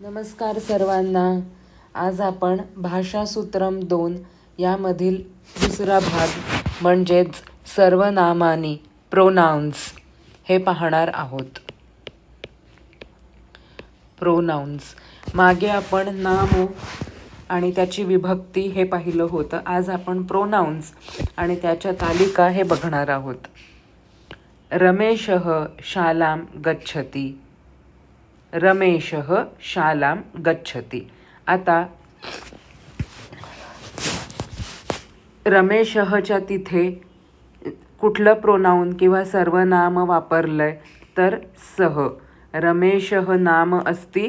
नमस्कार सर्वांना. आज आपण भाषासूत्रम 2 यामधील दुसरा भाग म्हणजेच सर्वनामानी प्रोनाउन्स हे पाहणार आहोत. प्रोनाउन्स मागे आपण नाम आणि त्याची विभक्ती हे पाहिलं होतं. आज आपण प्रोनाउन्स आणि त्याच्या तालिका हे बघणार आहोत. रमेशः शालां गच्छति. रमेशः शालां गच्छति. आता रमेशःच्या तिथे कुठलं प्रोनाउन किंवा सर्वनाम वापरलंय तर सह. रमेशः नाम अस्ति,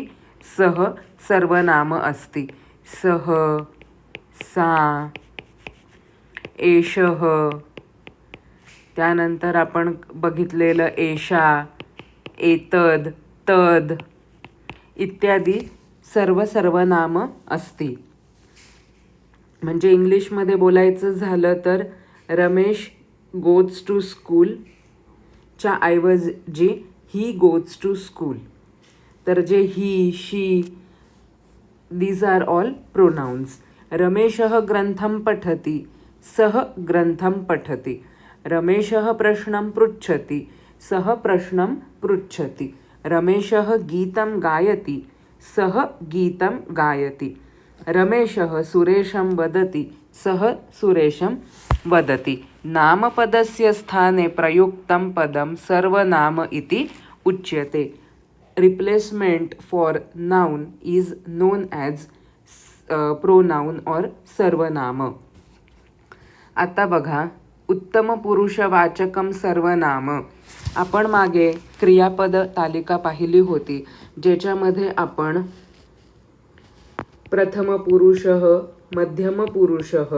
सह सर्वनाम अस्ति. सह, सा, एषः. त्यानंतर आपण बघितलेलं एषा, एतद, तद इत्यादी सर्व सर्वनाम असती. म्हणजे इंग्लिशमध्ये बोलायचं झालं तर रमेश गोज टू स्कूल च्या ऐवजी ही गोज टू स्कूल. तर जे he, she, these are all pronouns. रमेशः ग्रंथं पठति, सः ग्रंथं पठति. रमेशः प्रश्नं पृच्छति, सः प्रश्नं पृच्छति. रमेशः गीतं गायति, सः गीतं गायति. रमेशः सुरेशं वदति, सः सुरेशं वदति. नामपदस्य स्थाने प्रयुक्तं पदं सर्वनाम इति उच्यते. Replacement for noun is non as pronoun और सर्वनाम. आता बघा, उत्तम पुरुषवाचकम सर्वनाम. आपण मागे क्रियापद तालिका पाहिली होती, ज्याच्यामध्ये आपण प्रथम पुरुषः, मध्यम पुरुषः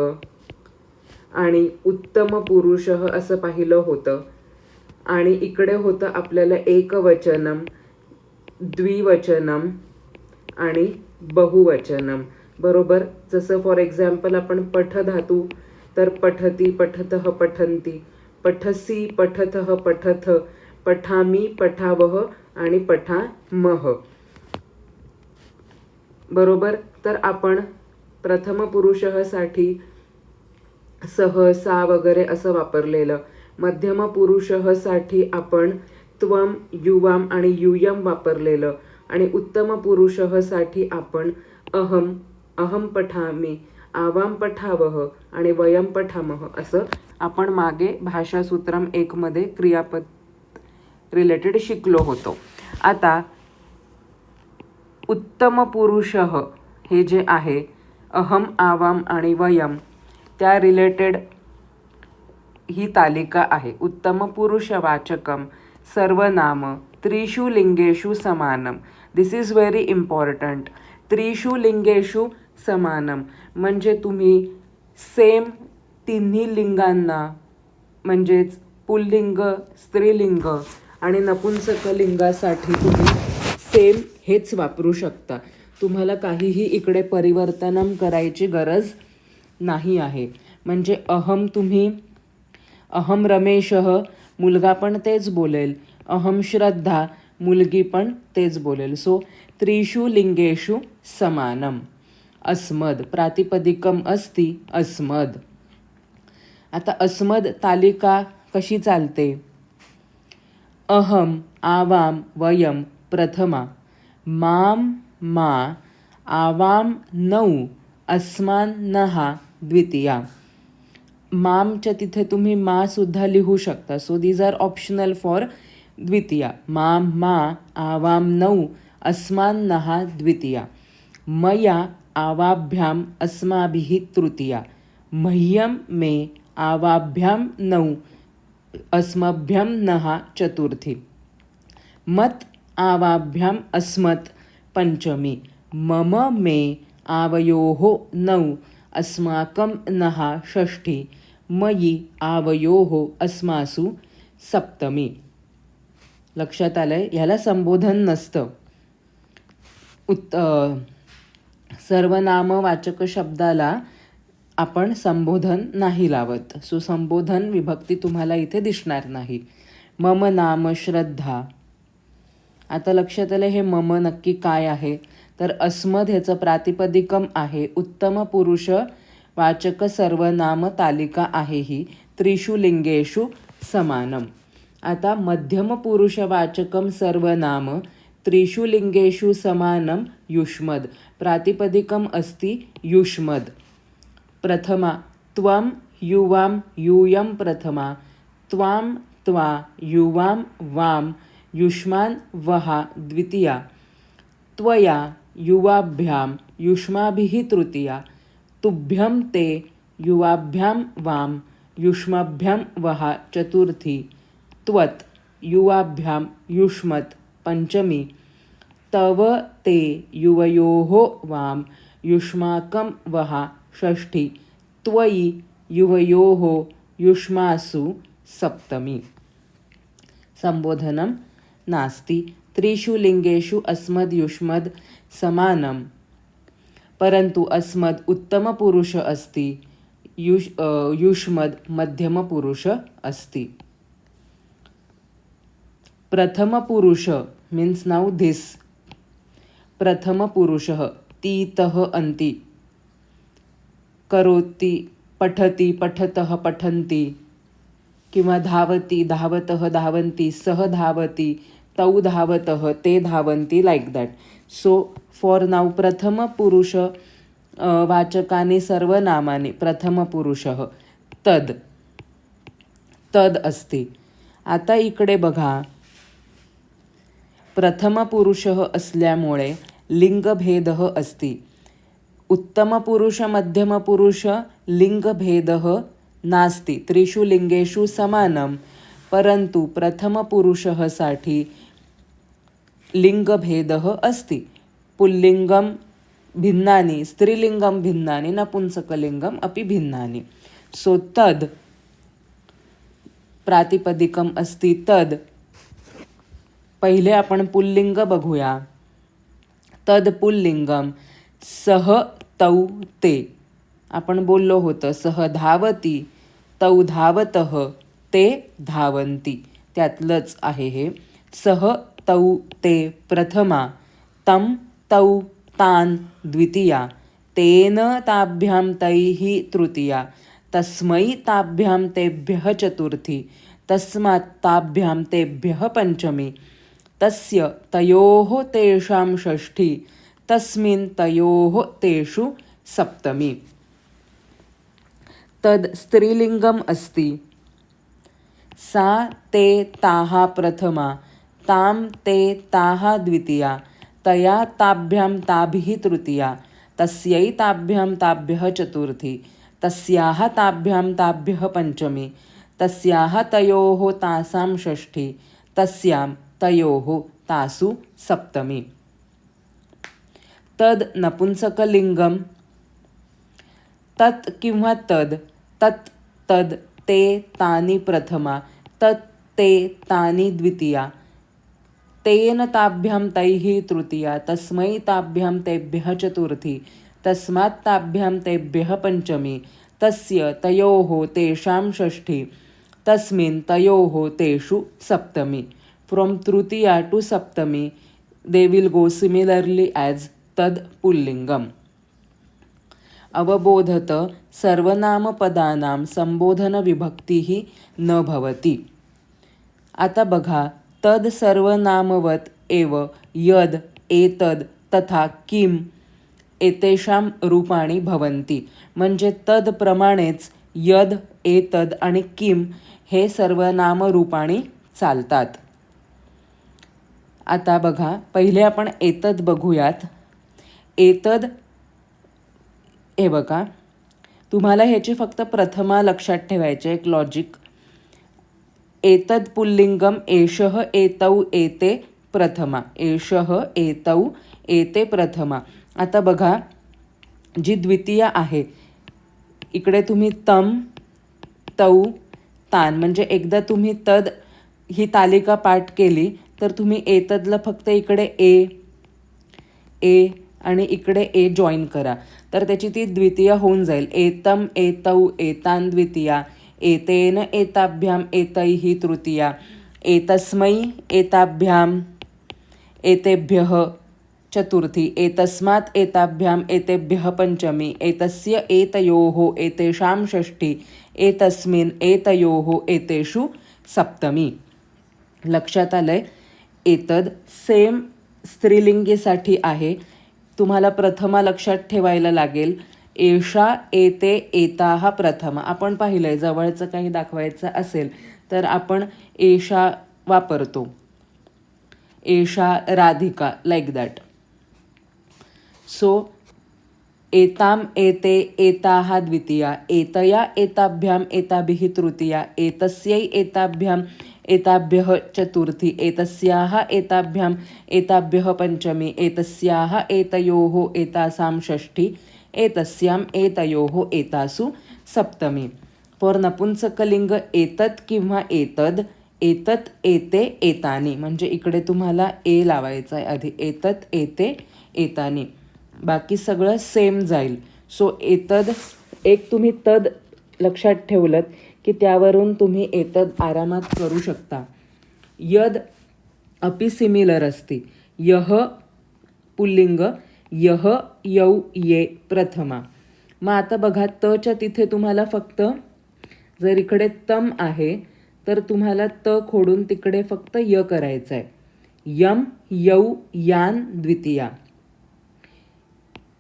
आणि उत्तम पुरुषः असं पाहिलं होतं. आणि इकडे होतं आपल्याला एकवचनम, द्विवचनम आणि बहुवचनम. बरोबर. जसं फॉर एक्झाम्पल आपण पठ धातू तर पठती, पठतः, पठन्ति, पठसी, पठतः, पठथ, पठामि, पठावह आणि पठामह. बरोबर. तर आपण प्रथम पुरुषसाठी सह, सा वगैरे असं वापरलेलं. मध्यम पुरुषसाठी आपण त्वम, युवाम आणि युयम वापरलेलं. आणि उत्तम पुरुषसाठी आपण अहम, अहम पठामि, आवाम पठावह आणि वयम पठामह असं आपण मागे भाषासूत्रम 1 मध्ये क्रियापद रिलेटेड शिकलो होतो. आता उत्तम पुरुषः हे जे आहे अहम, आवाम आणि वयम त्या रिलेटेड ही तालिका आहे. उत्तम पुरुषवाचकम सर्वनाम त्रिषु लिंगेषु समानम. दिस इज व्हेरी इम्पॉर्टंट. त्रिषु लिंगेषु समानम म्हणजे तुम्ही सेम तिन्ही लिंगांना म्हणजेच पुल्लिंग, स्त्रीलिंग आणि नपुंसक लिंगासाठी तुम्ही सेम हेच वापरू शकता. तुम्हाला काहीही इकडे परिवर्तन करायची गरज नाही आहे. म्हणजे अहम तुम्ही अहम रमेशः मुलगा पण तेच बोलेल, अहम श्रद्धा मुलगी पण तेच बोलेल. सो त्रिषु लिंगेषु समानम. अस्मद प्रातिपदिकम अस्ति, अस्मद. आता अस्मद तालिका कशी चालते? अहम, आवाम, वयम प्रथमा, माम, मा, आवाम नौ, अस्मान नहा द्वितीया. मामच्या तिथे तुम्ही मा सुद्धा लिहू शकता. So these are optional for द्वितीया. माम, मा, आवाम नौ, अस्मान नहा द्वितीया. मया आवाभ्याम अस्माभिः तृतीया. मह्यम मे आवाभ्याम नौ, अस्मभ्यम नहा चतुर्थी. मत आवाभ्याम अस्मत् पंचमी. मम मे आवयोः नौ, अस्माकं नहा षष्ठी. मयि आवयोः अस्मासु सप्तमी. लक्षात आलंय? ह्याला संबोधन नसतं. सर्वनामवाचक शब्दाला आपण संबोधन नाही लावत. सो संबोधन विभक्ती तुम्हाला इथे दिसणार नाही. मम नाम श्रद्धा. आता लक्षात आलं हे मम नक्की काय आहे? तर अस्मद ह्याचं प्रातिपदिकम आहे उत्तम पुरुष वाचक सर्वनाम तालिका आहे ही त्रिषु लिंगेषु समानम. आता मध्यम पुरुषवाचकम सर्वनाम त्रिषु लिंगेषु समानम युष्मद. प्रातिपदिकम अस्ति युष्मद. प्रथमा त्वं युवां यूयं प्रथमा त्वां त्वा युवां वां युष्मान् वहा द्वितीया त्वया युवाभ्यां युष्माभिः तृतीया तुभ्यं ते युवाभ्यां वां युष्माभ्यां वहा चतुर्थी त्वत् युवाभ्यां युष्मत् पंचमी तव ते युवयोः वां युष्माकं वहा षष्ठी त्वयि युवयोः युष्मासु सप्तमी. संबोधनं नास्ति. त्रिषु लिंगेषु अस्मद् युष्मद् समानं, परंतु अस्मद् उत्तमपुरुष अस्ति, युष्मद् मध्यमपुरुष अस्ति. प्रथमपुरुष मीन्स नाउ धिस. प्रथमपुरुषः तीतः अन्ति, करोति पठति पठतः पठन्ति, किंवा धावति धावतः धावन्ति, सः धावति तौ धावतः ते धावन्ति, like that. So for now प्रथमपुरुष वाचकानि सर्वनामानि प्रथमपुरुषः तद तद अस्ति. आता इकडे बघा, प्रथमपुरुषः असल्यामुळे लिंगभेदः अस्ति. उत्तमपुरुष मध्यमपुरुष लिंगभेदः नास्ति. त्रिषु लिंगेषु समानं, परंतु प्रथमपुरुषः साठी लिंगभेदः अस्ति. पुल्लिंगं भिन्नानि, स्त्रीलिंगं भिन्नानि, नपुंसकलिंगम् अपि भिन्नानि. सो तद प्रातिपदिकम अस्ति तद. पहिले आपण पुल्लिंग बघूया. तद पुल्लिंगम. सह तौ ते. आपण बोललो होतं सह धावती तौ धावतः ते धावन्ति, त्यातलंच आहे हे. सह तौ ते प्रथमा तं तौ तान् द्वितीया तेन ताभ्यां तैः तृतीया तस्मै ताभ्यां तेभ्यः चतुर्थी तस्मात् ताभ्यां तेभ्यः पंचमी तस्य तयोः तेषां षष्ठी तस्मिन् तयोः तेषु सप्तमी. तद स्त्रीलिंगम अस्ति. सा ते ताः प्रथमा तां ते ताः द्वितीया तया ताभ्यां ताभिः तृतीया तस्यै ताभ्यां ताभ्यः चतुर्थी तस्याः ताभ्यां ताभ्यः पंचमी तस्याः तयोः तासां षष्ठी तस्यां तयोः तासु सप्तमी. तद नपुंसकलिंगम. तत् किंवा तद. तत् तद ते तानि प्रथमा तत् ते तानि द्वितीया तेन ताभ्यां तैः तृतीया तस्मै ताभ्यां तेभ्यः चतुर्थी तस्मात् ताभ्यां तेभ्यः पंचमी तस्य तयोः तेषां षष्ठी तस्मिन् तयोः तेषु सप्तमी. फ्रॉम तृतीया टू सप्तमी they will go similarly as तद पुल्लिंगम. अवबोधत सर्वनामपदानां संबोधन विभक्तिः न भवति. आता बघा, तद सर्वनामवत एव यद एतद तथा किम एतेषां रूपाणी भवन्ति. म्हणजे तद प्रमाणेच यद एतद आणि किम हे सर्वनाम रूपाणी चालतात. आता बघा, पहिले आपण एतद बघूयात. एतद हे बघा, तुम्हाला ह्याची फक्त प्रथमा लक्षात ठेवायचे एक लॉजिक. एतद पुल्लिंगम एषः एतौ एते प्रथमा एषः एतौ एते प्रथमा. आता बघा, जी द्वितीय आहे इकडे तुम्ही तम तौ तान म्हणजे एकदा तुम्ही तद ही तालिका पाठ केली तर तुम्ही एतदला फक्त इकडे ए आणि इकडे ए जॉईन करा तर त्याची ती द्वितीय होऊन जाईल. एतम एतौ एतान द्वितीया एतेन एताभ्याम एतैः तृतीया एतस्मै एताभ्याम एतेभ्यः चतुर्थी, एतस्मात् एताभ्याम् एतेभ्यः पंचमी, एतस्य एतयोः एतेषां षष्ठी, एतस्मिन् एतयोः एतेषु सप्तमी. लक्षात आलंय? एतद सेम स्त्रीलिंगीसाठी आहे. तुम्हाला प्रथमा लक्षात ठेवायला लागेल. एषा, एते, एताः प्रथमा. आपण पाहिलंय जवळचं काही दाखवायचं असेल तर आपण एषा वापरतो. एषा राधिका, लाईक दॅट. सो एताम एते एताः द्वितीया, एतया एताभ्याम एताभिः तृतीया, एतस्यै एताभ्याम एताभ्यः चतुर्थी, एतस्याः एताभ्याम एताभ्यः पंचमी, एतस्याः एतयोः एतासां षष्ठी, एतस्याम एतयोः एतासु सप्तमी. फॉर नपुंसकलिंग एतत किंवा एतद, एतत, एते, एतानी. म्हणजे इकडे तुम्हाला ए लावायचा आहे आधी. एतत, एते, एतानी. बाकी सगळं सेम जाईल. सो एतद, एक तुम्ही तद लक्षात ठेवलं की त्यावरून तुम्ही एतद आरामात करू शकता. यद अपि सिमिलर असते. यह पुल्लिंग, यह, यौ, ये प्रथमा. मग आता बघा तच्या तिथे तुम्हाला फक्त जर इकडे तम आहे तर तुम्हाला त खोडून तिकडे फक्त य करायचं आहे. यम, यौ, यान द्वितीया.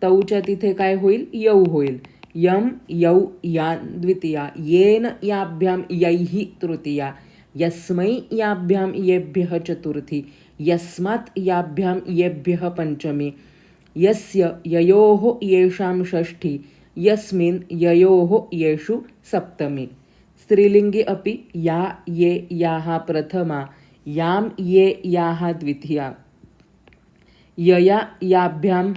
तौच्या तिथे काय होईल? यौ होईल. यम, यौ, यान द्वितीया. येन याभ्याम यैहि तृतीया. यस्मै याभ्याम येभ्यः चतुर्थी. यस्मात् याभ्याम येभ्यः पंचमी. यस्य ययोः येषां षष्ठी. यस्मिन् ययोः येषु सप्तमी. स्त्रीलिंगी अपि या, ये, याः प्रथमा. याम, ये, याः द्वितीया. यया याभ्याम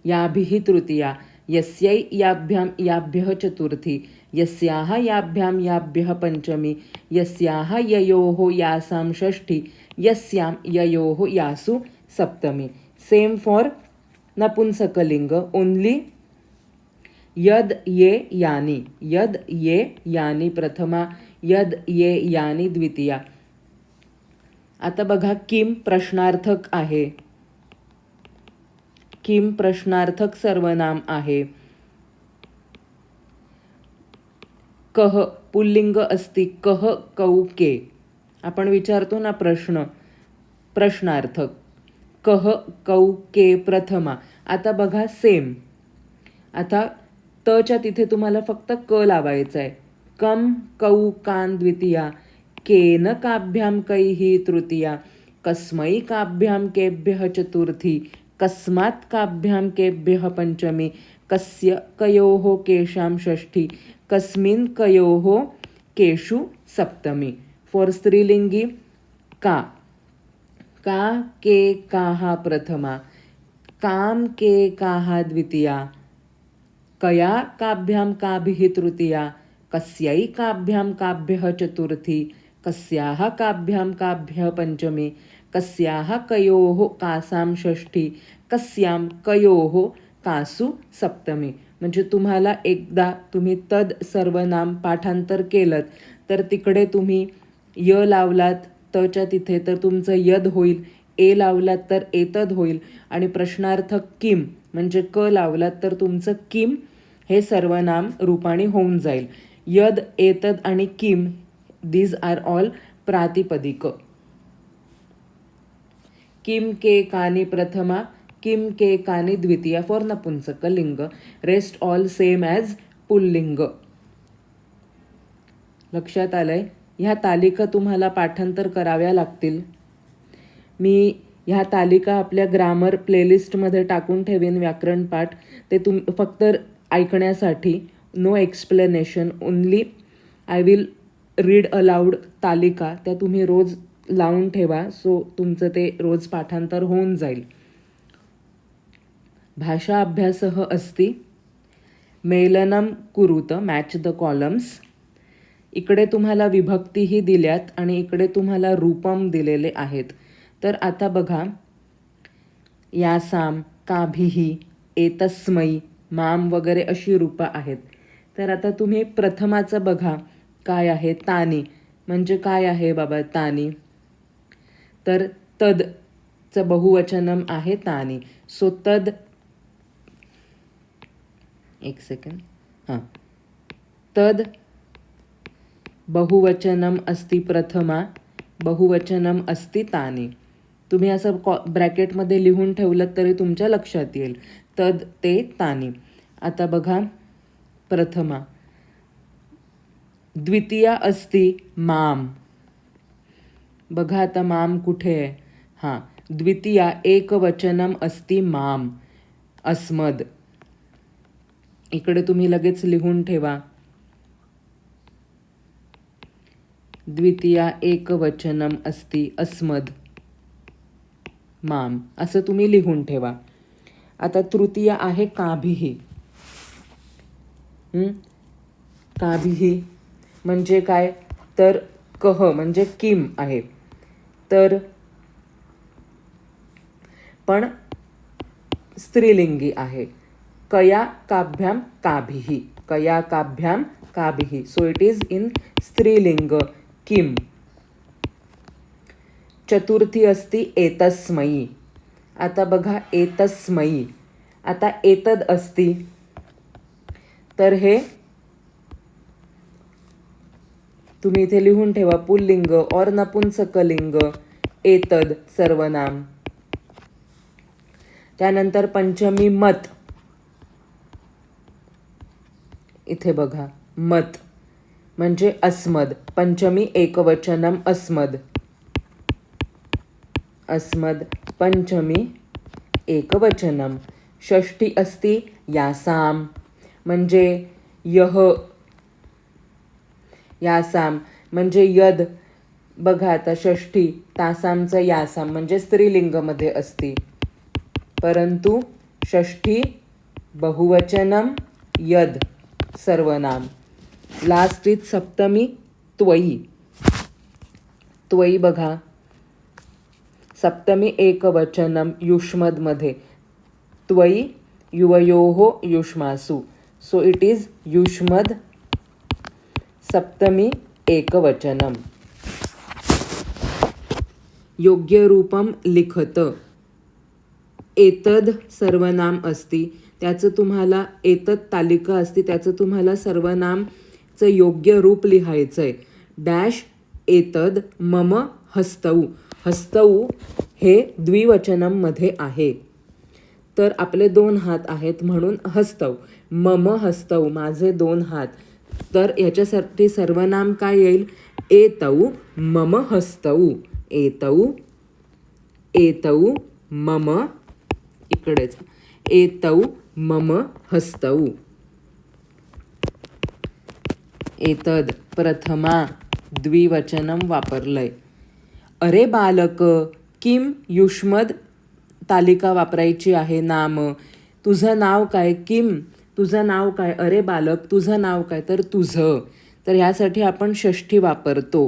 याभिः तृतीया. यस्यै याभ्यां याभ्यः चतुर्थी. यस्याः याभ्यां याभ्यः पंचमी. यस्याः ययोः यासां षष्ठी. यस्यां ययोः यासु सप्तमी. सेम फॉर नपुंसकलिंग, ओनली यद, ये, यानी. यद, ये, यानी प्रथमा. यद, ये, यानी द्वितीया. आता बघा किम प्रश्नार्थक आहे. किम प्रश्नार्थक सर्वनाम आहे. कह पुल्लिंग असती. कह, कौ, के. आपण विचारतो ना प्रश्न, प्रश्नार्थक. कह, कौ, के प्रथमा. आता बघा सेम. आता तच्या तिथे तुम्हाला फक्त क लावायचं आहे. कम, कौ, कान द्वितीया. केन काभ्याम कैहि तृतीया. कस्मै काभ्याम केभ्यः चतुर्थी. कस्मात् काभ्याम केभ्यः पंचमी. कस्य कयोः केषां षष्ठी. कस्मिन् कयोः केषु सप्तमी. फॉर स्त्रीलिंगी का. का, के, काः प्रथमा. काम, के, काः द्वितीया. कया काभ्याम काभिः तृतीया. कस्यै काभ्याम काभ्यः चतुर्थी. कस्याः काभ्याम काभ्यः पंचमी. कस्याः कयोः कासां षष्ठी. कस्यां कयोः कासु सप्तमी. म्हणजे तुम्हाला एकदा तुम्ही तद सर्वनाम पाठांतर केलं तर तिकडे तुम्ही य लावलात तच्या तिथे तर तुमचं यद होईल. ए लावलात तर एतद होईल. आणि प्रश्नार्थक किम म्हणजे क लावलात तर तुमचं किम हे सर्वनाम रूपाने होऊन जाईल. यद, एतद आणि किम, दीज आर ऑल प्रातिपदिक. किम, के, कानी प्रथमा. किम, के, कानी द्वितीया फॉर नपुंसक लिंग. रेस्ट ऑल सेम ॲज पुल्लिंग. लक्षात आलंय? ह्या तालिका तुम्हाला पाठांतर कराव्या लागतील. मी ह्या तालिका आपल्या ग्रामर प्लेलिस्टमध्ये टाकून ठेवीन. व्याकरण पाठ ते फक्त ऐकण्यासाठी. No explanation, only I will read aloud तालिका. त्या तुम्ही रोज लावून ठेवा. सो तुमचं ते रोज पाठांतर होऊन जाईल. भाषा अभ्यासः अस्ति. मेलनं कुरुत, मॅच द कॉलम्स. इकडे तुम्हाला विभक्तीही दिल्यात आणि इकडे तुम्हाला रूपम दिलेले आहेत. तर आता बघा यासाम, काभिही, एतस्मै, माम वगैरे अशी रूपं आहेत. तर आता तुम्ही प्रथमाचं बघा काय आहे. तानी म्हणजे काय आहे बाबा तानी. तर तद चं बहुवचनम आहे तानी. सो तद, एक सेकंड, हां, तद बहुवचनम अस्ति प्रथमा, बहुवचनम अस्ति तानी. तुम्ही असं ब्रॅकेटमध्ये लिहून ठेवलं तरी तुमच्या लक्षात येईल. तद ते तानी. आता बघा प्रथमा. द्वितीया अस्ति माम. बघा आता माम कुठे आहे? हां, द्वितीया एकवचनम अस्ति माम, अस्मद. इकडे तुम्ही लगेच लिहून ठेवा. द्वितीया एकवचनम अस्ति अस्मद माम, असं तुम्ही लिहून ठेवा. आता तृतीय आहे काभिही. काभिही म्हणजे काय? तर कह म्हणजे किम आहे. तर पण स्त्रीलिंगी आहे. कया काभ्याम काभिही, कया काभ्याम काभिही. सो इट इज इन स्त्रीलिंग किम. चतुर्थी असती एतस्मयी. आता बघा एतस्मयी. आता एतद असती तर हे तुम्ही इथे लिहून ठेवा. पुल्लिंग और नपुंसकलिंग एतद सर्वनाम. त्यानंतर पंचमी मत. इथे बघा मत म्हणजे अस्मद. पंचमी एकवचनम अस्मद. अस्मद पंचमी एकवचनम. षष्ठी अस्ति यासाम म्हणजे यह. यासाम म्हणजे यद. बघा आता षष्ठी तासामचं यासाम म्हणजे स्त्रीलिंगमध्ये असती, परंतु षष्ठी बहुवचनम यद सर्वनाम. लास्ट इज सप्तमी त्वयी. त्वयी बघा सप्तमी एकवचनम युष्मदमध्ये. त्वयी युवयोः युष्मासु. सो इट इज युष्मद सप्तमी एकवचनम. योग्य रूपम लिखत. एतद सर्वनाम असती, त्याचं तुम्हाला एतद तालिका असती, त्याचं तुम्हाला सर्वनामचं योग्य रूप लिहायचं आहे. डॅश एतद मम हस्तौ. हस्तौ हे द्विवचनममध्ये आहे, तर आपले 2 हात आहेत म्हणून हस्तौ. मम हस्तौ माझे 2 हात. तर याच्यासाठी सर्वनाम काय येईल? एतौ मम हस्तौ. एतौ, एतौ मम, इकडेच एतौ मम हस्तौ. एतद प्रथमा द्विवचनम वापरलंय. अरे बालक किम युष्मद तालिका वापरायची आहे. नाम. तुझं नाव काय? किम तुझं नाव काय? अरे बालक तुझं नाव काय? तर तुझं. तर ह्यासाठी आपण षष्ठी वापरतो.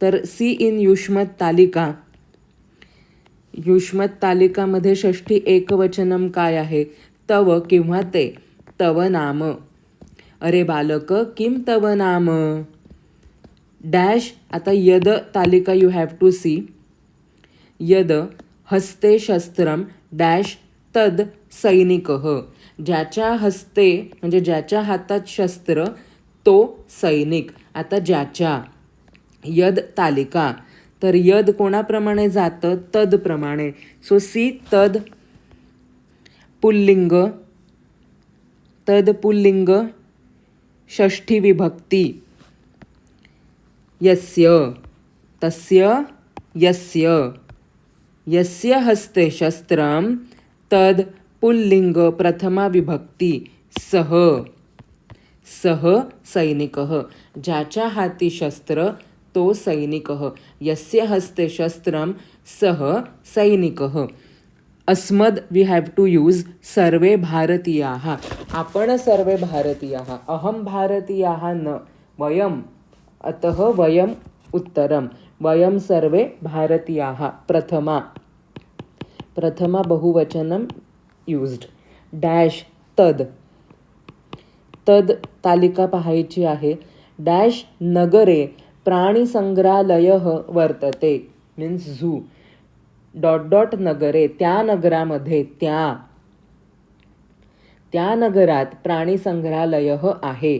तर सी इन युष्मद तालिका. युष्मद तालिकामध्ये षष्ठी एकवचनम काय आहे? तव किंवा ते. तव नाम. अरे बालक किम तव नाम. डॅश. आता यद तालिका यू हॅव टू सी. यद हस्ते शस्त्रम डॅश तद सैनिकः. ज्याच्या हस्ते म्हणजे ज्याच्या हातात शस्त्र तो सैनिक. आता ज्याच्या यद तालिका. तर यद कोणाप्रमाणे जातं? तद प्रमाणे. सो सी तद पुल्लिंग. तद पुल्लिंग षष्ठी विभक्ती. यस्य तस्य यस्य. यस्य हस्ते शस्त्रम तद पुल्लिंग प्रथमा विभक्ती. सह. सह सैनिकः. ज्याच्या हाती शस्त्र तो सैनिकः. यस्य हस्ते शस्त्रम सह सैनिकः. अस्मद वी हॅव टू यूज सर्वे भारतीयाः. आपण सर्वे भारतीयाः. अहम भारतीयाः न. वयम. अतः वयम उत्तरम. वयम सर्वे भारतीयाः. प्रथमा. प्रथमा बहुवचनम यूज्ड. डॅश तद. तद तालिका पाहायची आहे. डॅश नगरे प्राणीसंग्रहालयः वर्तते. Means zoo. डॉट डॉट नगरे, त्या नगरामध्ये, त्या नगरात प्राणी संग्रहालय आहे.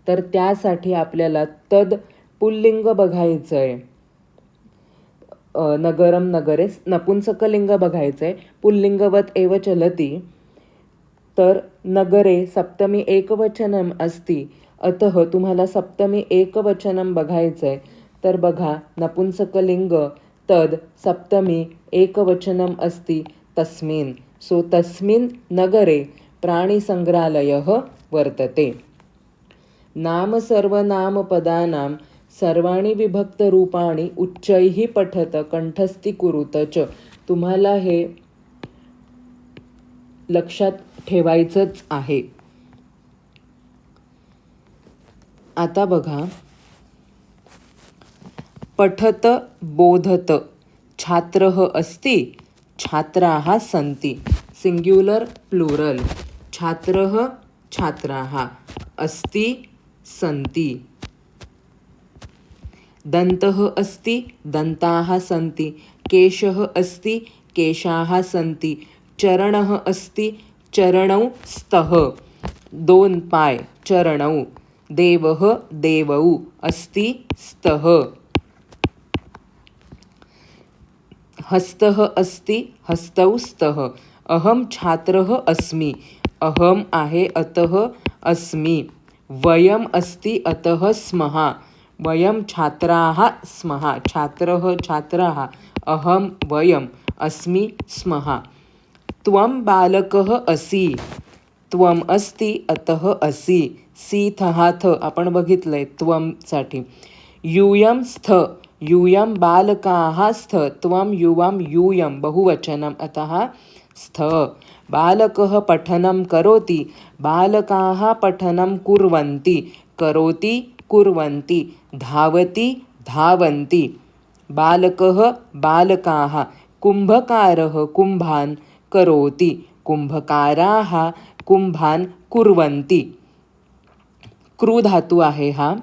तर त्यासाठी आपल्याला तद पुल्लिंग बघायचंय. नगरम नगरे नपुंसकलिंग बघायचंय. पुल्लिंगवत एव चलती. तर नगरे सप्तमी एकवचनम अस्ति, अतः तुम्हाला सप्तमी एकवचनम बघायचंय. तर बघा, नपुंसकलिंग तद सप्तमी एकवचनम अस्ति तस्मिन्. सो तस्मिन् नगरे प्राणीसंग्रहालयः वर्तते. नाम सर्वनामपदानां सर्वाणि विभक्तरूपाणि उच्चैः पठत कंठस्थीकुरुत च. तुम्हाला हे लक्षात ठेवायचंच आहे. आता बघा, पठत बोधत, छात्रः अस्ति, छात्राः सन्ति. Singular plural. छात्रः छात्राः, अस्ति सन्ति. दन्तः अस्ति, दन्ताः सन्ति. केशः अस्ति, केशाः सन्ति. चरणः अस्ति, चरणौ स्तः. दोन पाय, चरणौ. देवः देवौ, अस्ति स्तः. हस्तः अस्ति, हस्तौ स्तः. अहं छात्रः अस्मि, अहम आहे अतः अस्मि. वयम् अस्ति अतः स्मः, वयं छात्राः स्मः. छात्रः छात्राः, अहं वयम् अस्मि स्मः. त्वं बालकः असि, त्वम अस्ति अतः असि. सीथः थ आपण बघितलंय त्वमसाठी. यूयं स्थ, यूयं बालकाः स्थ. त्वं युवं यूयं बहुवचनम् अतः स्थ. बालकः पठनं करोति, बालकाः पठनं कुर्वन्ति. करोति कुर्वन्ति. धावति धावन्ति. बालकः बालकाः. कुम्भकारः कुम्भान् करोति, कुंभकाराः कुंभान कुर्वन्ति. क्रू धातू आहे हा.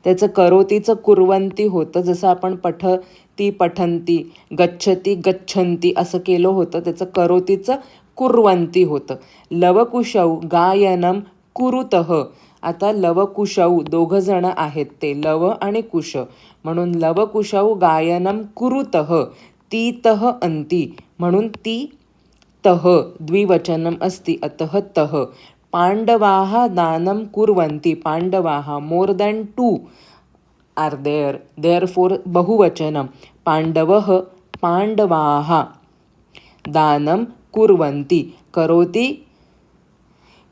त्याचं करोतीचं कुर्वंती होतं. जसं आपण पठती पठंती, गच्छती गच्छन्ती असं केलं होतं, त्याचं करोतीचं कुर्वंती होतं. लवकुशौ गायनम कुरुतः. आता लवकुशौ दोघं जण आहेत, ते लव आणि कुश, म्हणून लवकुशौ गायनम कुरुतः. तीतः अंती, म्हणून ती तह द्विवचनम अस्ति अतः तह. पांडवाः दानं कुर्वन्ति. पांडवाः more than two are there, therefore बहुवचनम. पांडवः पांडवाः. दानं कुर्वन्ति. करोति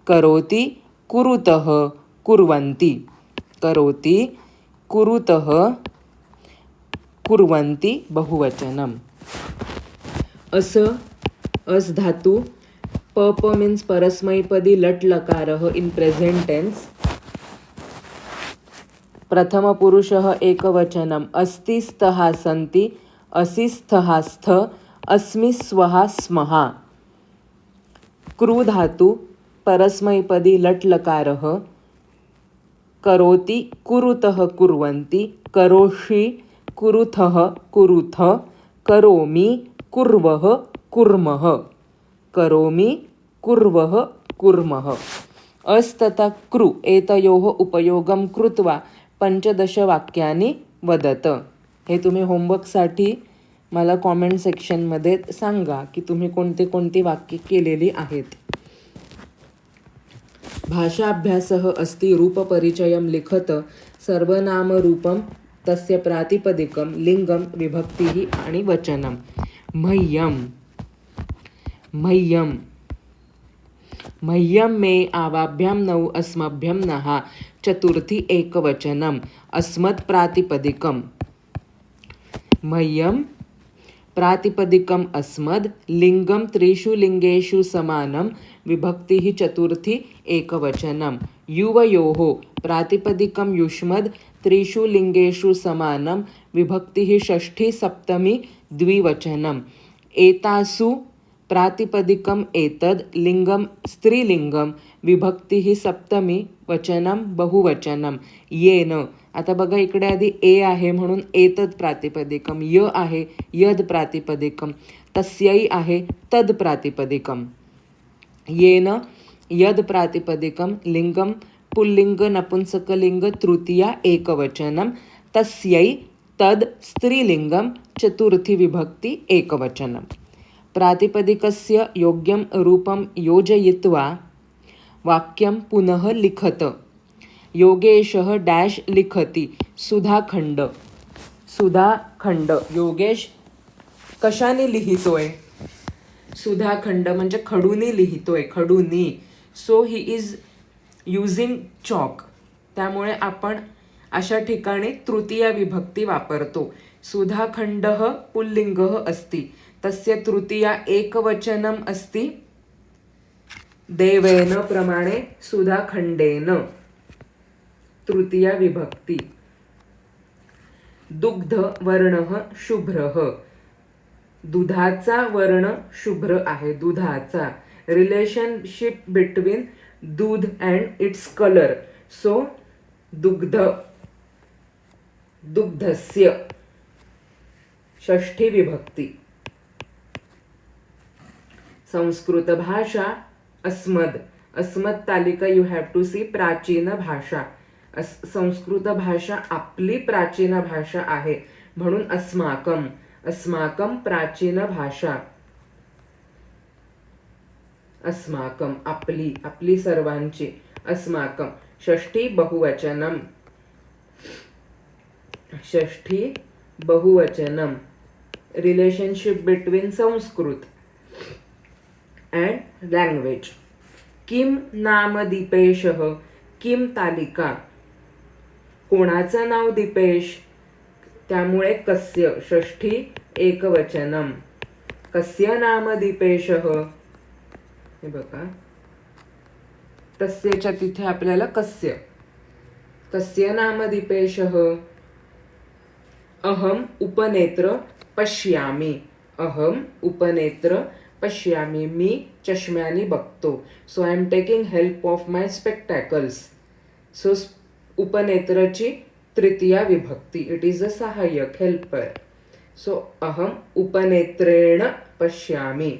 करोति कुरुतः कुर्वन्ति. करोति कुरुतः कुर्वन्ति बहुवचनम. अस धातू. प मीन्स परस्मैपदी लट लकारः इन प्रेझेंट टेन्स. प्रथम पुरुषः एकवचनम. अस्ति स्तः सन्ति, असि स्तः स्थ, अस्मि स्वः स्मः. क्रू धातू. परस्मैपदी लट लकारः. करोति कुरुतः कुर्वन्ति. करोषि कुरुथः कुरुथ. करोमि कुर्वः कुर्मः. करोमि कुर्वः कुर्मः. अस् तथा कृ एतयोः उपयोगं कृत्वा 15 वाक्यानि वदत. हे तुम्ही होमवर्कसाठी मला कॉमेंट सेक्शनमध्ये सांगा की तुम्ही कोणते कोणती वाक्ये केलेली आहेत. भाषाभ्यासः अस्ति. रूपपरिचयं लिखत. सर्वनामरूपं तस्य प्रातिपदिकं लिंगं विभक्तिः आणि वचनं. मह्यं मह्यं मह्यं मे आवाभ्यां नौ अस्मभ्यं नः. चतुर्थी एकवचनम्. अस्मत् प्रातिपदिकम्. मह्यं प्रातिपदिकम् अस्मद्. लिंगं त्रिषु लिंगेषु समानं. विभक्तिः चतुर्थी एकवचनम्. युवयोः प्रातिपदिकं युष्मद्. त्रिषु लिंगेषु समानं. विभक्तिः षष्ठी सप्तमी द्विवचनम्. एतासु प्रातिपदिकम् एतद्. लिंगं स्त्रीलिंगं. विभक्तिः सप्तमी वचनं बहुवचनं. येन आता बघा इकडे आधी ए आहे म्हणून एतद प्रातिपदिकम, य आहे यद प्रातिपदिकम, तस्यै आहे तद प्रातिपदिकम, येन यद प्रातिपदिकम लिंगम पुल्लिंग नपुंसकलिंग तृतीया एकवचनम, तस्यै तद स्त्रीलिंगम चतुर्थी विभक्ती एकवचनम. प्रातिपदिकस्य योग्यं रूपं योजयित्वा वाक्यं पुनः लिखत. योगेशः डॅश लिखति, सुधाखंड. सुधाखंड योगेश कशाने लिहितोय? सुधाखंड म्हणजे खडूनी लिहितोय, खडूनी. So he is using chalk. त्यामुळे आपण अशा ठिकाणी तृतीया विभक्ती वापरतो. सुधाखंडः पुल्लिंगः अस्ति, तस्य तृतीया एकवचनम अस्ति देवेन प्रमाणे सुधाखंडेन, तृतीया विभक्ती. दुग्ध वर्णः शुभ्रः, दुधाचा वर्ण शुभ्र आहे, दुधाचा. रिलेशनशिप बिटवीन दूध अँड इट्स कलर. सो दुग्ध, दुग्धस्य, षष्ठी विभक्ती. संस्कृत भाषा अस्मद, अस्मद तालिका यू हॅव टू सी प्राचीन भाषा. संस्कृत भाषा आपली प्राचीन भाषा आहे म्हणून अस्माकम, अस्माकम प्राचीन भाषा. अस्माकम आपली, आपली सर्वांची. अस्माकम षष्ठी बहुवचनम, षष्ठी बहुवचनम. Relationship between Sanskrit and language. किम नाम दीपेशः, किम तालिका, कोणाचं नाव दीपेश, त्यामुळे कस्य, षष्ठी एकवचनम. कस्य नाम दीपेशः, हे बघा तस्यच्या तिथे आपल्याला कस्य. कस्य नाम दीपेशः. अहम उपनेत्र पश्यामी, अहम उपनेत्र पश्यामी, मी चष्म्याने बघतो. So I am taking help of my spectacles. So उपनेत्रची तृतीया विभक्ती, इट इज अ सहाय्यक, हेल्पर. सो अहम उपनेत्रेण पश्यामी,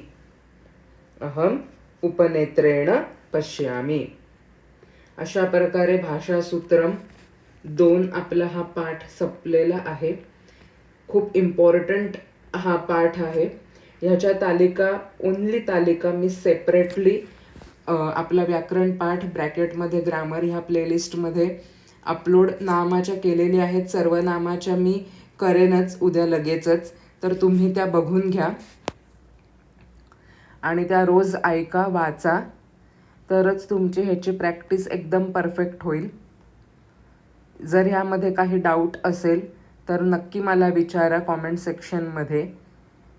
अहम उपनेत्रेण पश्यामी. अशा प्रकारे भाषासूत्रम 2 आपला हा पाठ संपलेला आहे. खूप इम्पॉर्टंट हा पाठ आहे. ह्याच्या तालिका, ओनली तालिका मी सेपरेटली आपला व्याकरण पाठ ब्रॅकेटमध्ये ग्रामर ह्या प्लेलिस्टमध्ये अपलोड नामाच्या केलेल्या आहेत. सर्व नामाच्या मी करेनच उद्या लगेचच, तर तुम्ही त्या बघून घ्या आणि त्या रोज ऐका, वाचा, तरच तुमची ह्याची प्रॅक्टिस एकदम परफेक्ट होईल. जर ह्यामध्ये काही डाऊट असेल तर नक्की मला विचारा कॉमेंट सेक्शनमध्ये.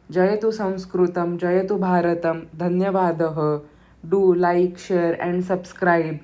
जयतु संस्कृतम, जयतु भारतम. धन्यवादः. Do like, share and subscribe.